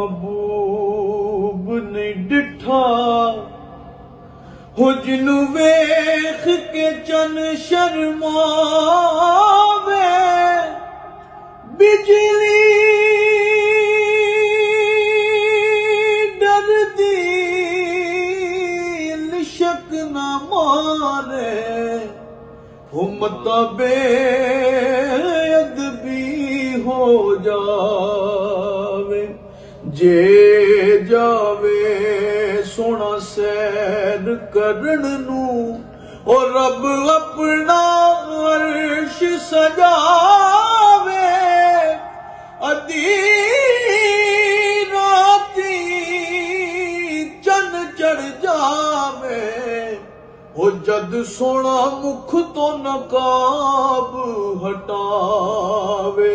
महबूब ने डिठा हो जिनू वेख के चन शर्मावे बिजली डरदी लिशक न मारे हो मता बेअदबी हो जावे जे जावे सोना सैर करन नू और रब अपना अर्श सजावे अधी राती चन चढ़ जावे हो जद सोना मुख तो नकाब हटावे